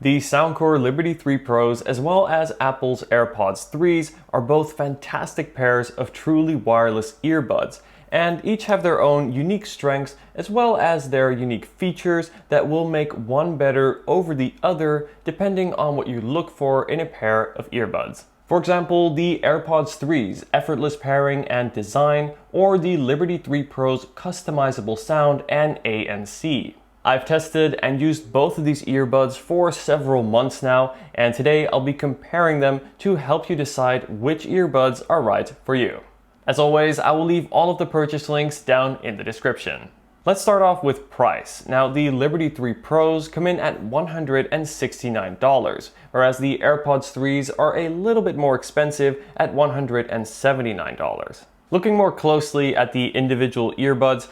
The Soundcore Liberty 3 Pros as well as Apple's AirPods 3s are both fantastic pairs of truly wireless earbuds, and each have their own unique strengths as well as their unique features that will make one better over the other depending on what you look for in a pair of earbuds. For example, the AirPods 3's effortless pairing and design, or the Liberty 3 Pro's customizable sound and ANC. I've tested and used both of these earbuds for several months now, and today I'll be comparing them to help you decide which earbuds are right for you. As always, I will leave all of the purchase links down in the description. Let's start off with price. Now, the Liberty 3 Pros come in at $169, whereas the AirPods 3s are a little bit more expensive at $179. Looking more closely at the individual earbuds,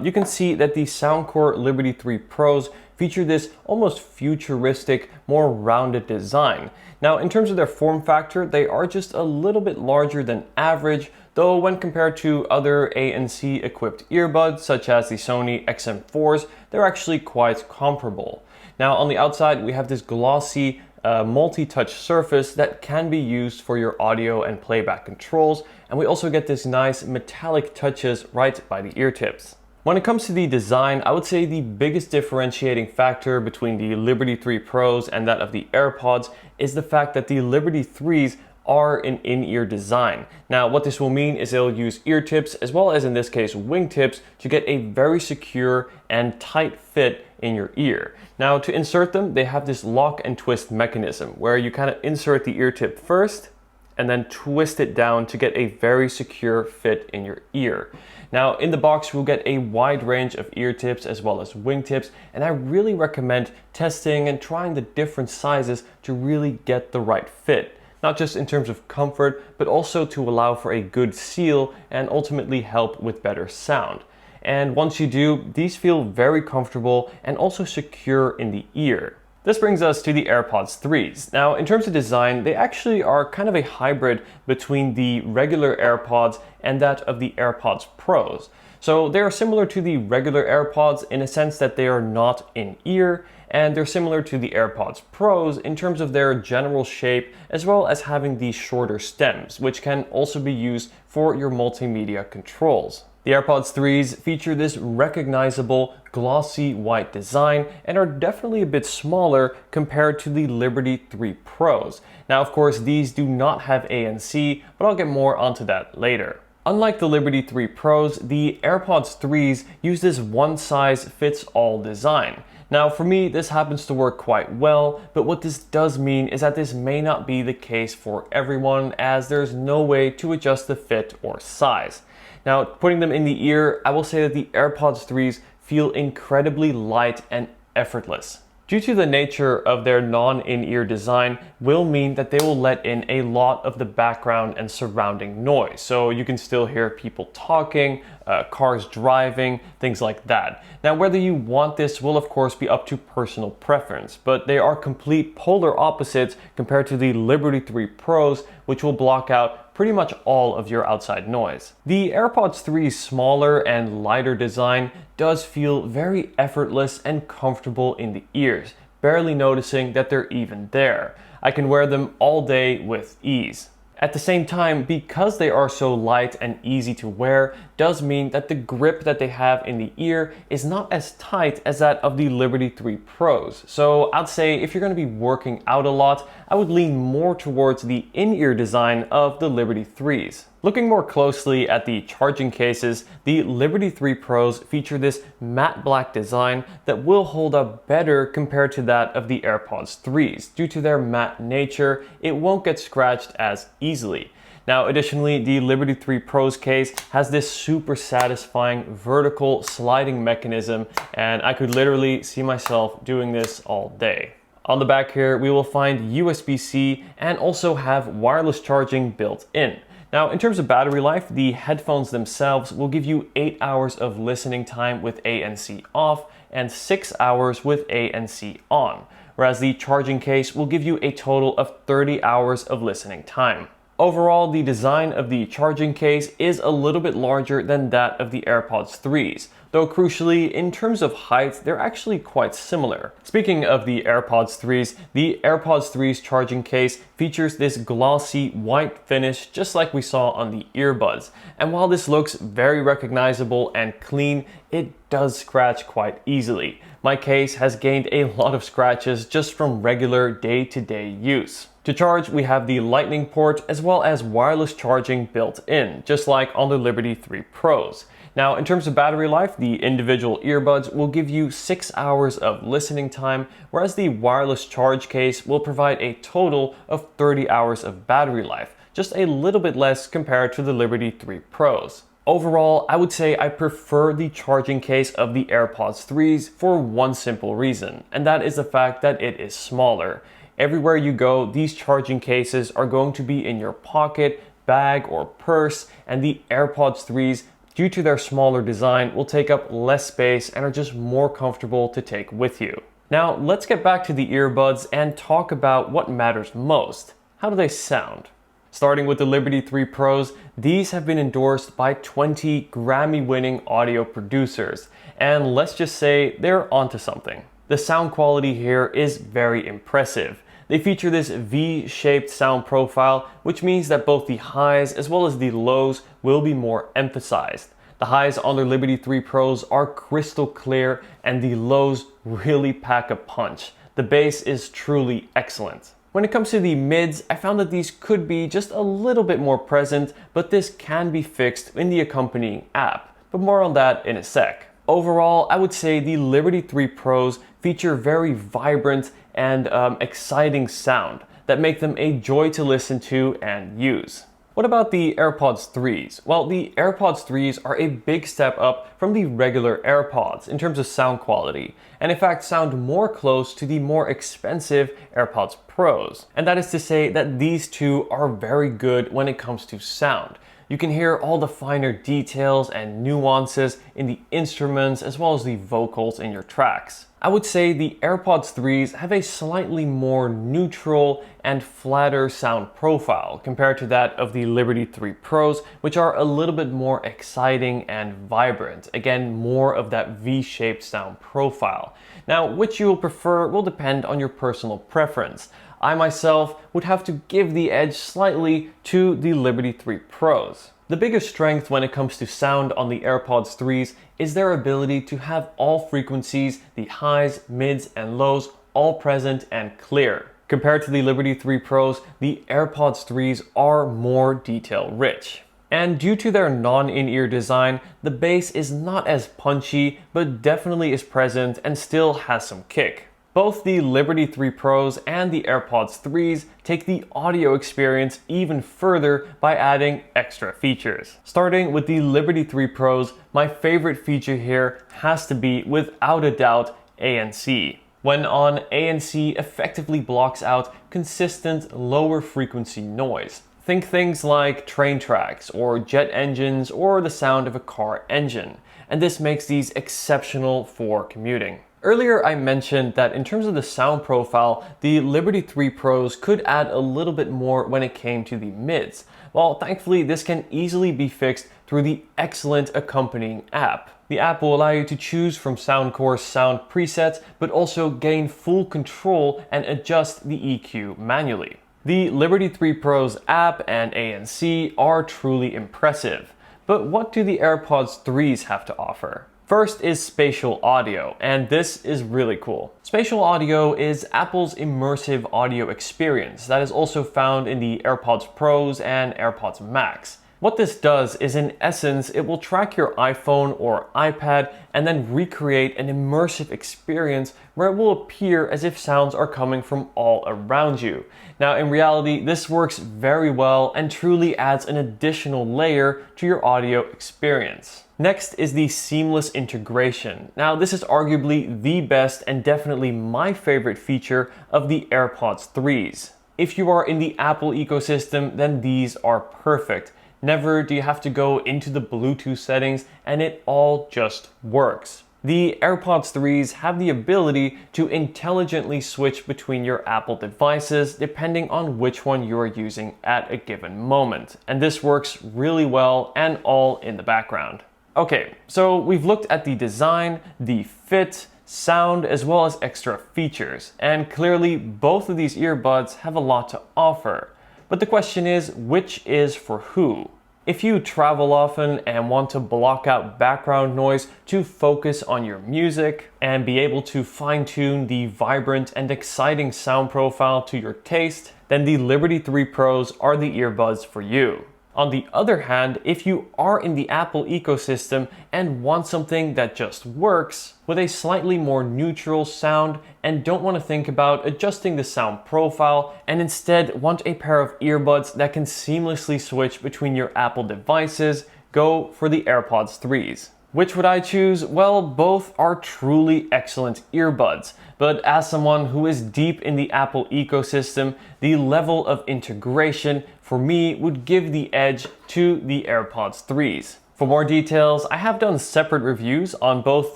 you can see that the Soundcore Liberty 3 Pros feature this almost futuristic, more rounded design. Now, in terms of their form factor, they are just a little bit larger than average, though when compared to other ANC equipped earbuds such as the Sony XM4s, they're actually quite comparable. Now, on the outside, we have this glossy multi-touch surface that can be used for your audio and playback controls, and we also get this nice metallic touches right by the ear tips. When it comes to the design, I would say the biggest differentiating factor between the Liberty 3 Pros and that of the AirPods is the fact that the Liberty 3s are an in-ear design. Now, what this will mean is they'll use ear tips as well as, in this case, wingtips to get a very secure and tight fit in your ear. Now, to insert them, they have this lock and twist mechanism where you kind of insert the ear tip first and then twist it down to get a very secure fit in your ear. Now, in the box, we'll get a wide range of ear tips as well as wingtips, and I really recommend testing and trying the different sizes to really get the right fit. Not just in terms of comfort, but also to allow for a good seal and ultimately help with better sound. And once you do, these feel very comfortable and also secure in the ear. This brings us to the AirPods 3s. Now, in terms of design, they actually are kind of a hybrid between the regular AirPods and that of the AirPods Pros. So they are similar to the regular AirPods in a sense that they are not in ear, and they're similar to the AirPods Pros in terms of their general shape as well as having these shorter stems, which can also be used for your multimedia controls. The AirPods 3s feature this recognizable glossy white design and are definitely a bit smaller compared to the Liberty 3 Pros. Now, of course, these do not have ANC, but I'll get more onto that later. Unlike the Liberty 3 Pros, the AirPods 3s use this one-size-fits-all design. Now, for me, this happens to work quite well, but what this does mean is that this may not be the case for everyone, as there's no way to adjust the fit or size. Now, putting them in the ear, I will say that the AirPods 3s feel incredibly light and effortless. Due to the nature of their non-in-ear design will mean that they will let in a lot of the background and surrounding noise. So you can still hear people talking, cars driving, things like that. Now, whether you want this will of course be up to personal preference, but they are complete polar opposites compared to the Liberty 3 Pros, which will block out pretty much all of your outside noise. The AirPods 3's smaller and lighter design does feel very effortless and comfortable in the ears, barely noticing that they're even there. I can wear them all day with ease. At the same time, because they are so light and easy to wear, does mean that the grip that they have in the ear is not as tight as that of the Liberty 3 Pros. So I'd say if you're going to be working out a lot, I would lean more towards the in-ear design of the Liberty 3s. Looking more closely at the charging cases, the Liberty 3 Pros feature this matte black design that will hold up better compared to that of the AirPods 3s. Due to their matte nature, it won't get scratched as easily. Now, additionally, the Liberty 3 Pros case has this super satisfying vertical sliding mechanism, and I could literally see myself doing this all day. On the back here, we will find USB-C and also have wireless charging built in. Now, in terms of battery life, the headphones themselves will give you 8 hours of listening time with ANC off and 6 hours with ANC on, whereas the charging case will give you a total of 30 hours of listening time. Overall, the design of the charging case is a little bit larger than that of the AirPods 3s, though crucially, in terms of height, they're actually quite similar. Speaking of the AirPods 3s, the AirPods 3's charging case features this glossy white finish just like we saw on the earbuds. And while this looks very recognizable and clean, it does scratch quite easily. My case has gained a lot of scratches just from regular day-to-day use. To charge, we have the Lightning port as well as wireless charging built in, just like on the Liberty 3 Pros. Now, in terms of battery life, the individual earbuds will give you 6 hours of listening time, whereas the wireless charge case will provide a total of 30 hours of battery life, just a little bit less compared to the Liberty 3 Pros. Overall, I would say I prefer the charging case of the AirPods 3s for one simple reason, and that is the fact that it is smaller. Everywhere you go, these charging cases are going to be in your pocket, bag, or purse, and the AirPods 3s, due to their smaller design, will take up less space and are just more comfortable to take with you. Now, let's get back to the earbuds and talk about what matters most. How do they sound? Starting with the Liberty 3 Pros, these have been endorsed by 20 Grammy-winning audio producers, and let's just say they're onto something. The sound quality here is very impressive. They feature this V-shaped sound profile, which means that both the highs as well as the lows will be more emphasized. The highs on the Liberty 3 Pros are crystal clear, and the lows really pack a punch. The bass is truly excellent. When it comes to the mids, I found that these could be just a little bit more present, but this can be fixed in the accompanying app. But more on that in a sec. Overall, I would say the Liberty 3 Pros feature very vibrant and exciting sound that make them a joy to listen to and use. What about the AirPods 3s? Well, the AirPods 3s are a big step up from the regular AirPods in terms of sound quality, and in fact sound more close to the more expensive AirPods Pros. And that is to say that these two are very good when it comes to sound. You can hear all the finer details and nuances in the instruments as well as the vocals in your tracks. I would say the AirPods 3s have a slightly more neutral and flatter sound profile compared to that of the Liberty 3 Pros, which are a little bit more exciting and vibrant. Again, more of that V-shaped sound profile. Now, which you will prefer will depend on your personal preference. I myself would have to give the edge slightly to the Liberty 3 Pros. The biggest strength when it comes to sound on the AirPods 3s is their ability to have all frequencies, the highs, mids, and lows, all present and clear. Compared to the Liberty 3 Pros, the AirPods 3s are more detail rich. And due to their non-in-ear design, the bass is not as punchy, but definitely is present and still has some kick. Both the Liberty 3 Pros and the AirPods 3s take the audio experience even further by adding extra features. Starting with the Liberty 3 Pros, my favorite feature here has to be, without a doubt, ANC. When on, ANC effectively blocks out consistent lower frequency noise. Think things like train tracks or jet engines or the sound of a car engine, and this makes these exceptional for commuting. Earlier I mentioned that in terms of the sound profile, the Liberty 3 Pros could add a little bit more when it came to the mids. Well, thankfully this can easily be fixed through the excellent accompanying app. The app will allow you to choose from Soundcore's sound presets, but also gain full control and adjust the EQ manually. The Liberty 3 Pros app and ANC are truly impressive. But what do the AirPods 3s have to offer? First is Spacial audio, and this is really cool. Spacial audio is Apple's immersive audio experience that is also found in the AirPods Pros and AirPods Max. What this does is, in essence, it will track your iPhone or iPad and then recreate an immersive experience where it will appear as if sounds are coming from all around you. Now, in reality, this works very well and truly adds an additional layer to your audio experience. Next is the seamless integration. Now, this is arguably the best and definitely my favorite feature of the AirPods 3s. If you are in the Apple ecosystem, then these are perfect. Never do you have to go into the Bluetooth settings, and it all just works. The AirPods 3s have the ability to intelligently switch between your Apple devices depending on which one you are using at a given moment. And this works really well and all in the background. Okay, so we've looked at the design, the fit, sound, as well as extra features, and clearly both of these earbuds have a lot to offer. But the question is, which is for who? If you travel often and want to block out background noise to focus on your music and be able to fine-tune the vibrant and exciting sound profile to your taste, then the Liberty 3 Pros are the earbuds for you. On the other hand, if you are in the Apple ecosystem and want something that just works with a slightly more neutral sound and don't want to think about adjusting the sound profile and instead want a pair of earbuds that can seamlessly switch between your Apple devices, go for the AirPods 3s. Which would I choose? Well, both are truly excellent earbuds, but as someone who is deep in the Apple ecosystem, the level of integration for me would give the edge to the AirPods 3s. For more details, I have done separate reviews on both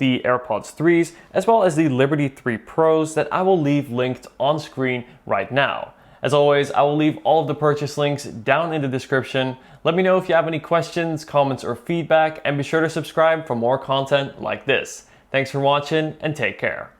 the AirPods 3s as well as the Liberty 3 Pros that I will leave linked on screen right now. As always, I will leave all of the purchase links down in the description. Let me know if you have any questions, comments, or feedback, and be sure to subscribe for more content like this. Thanks for watching and take care.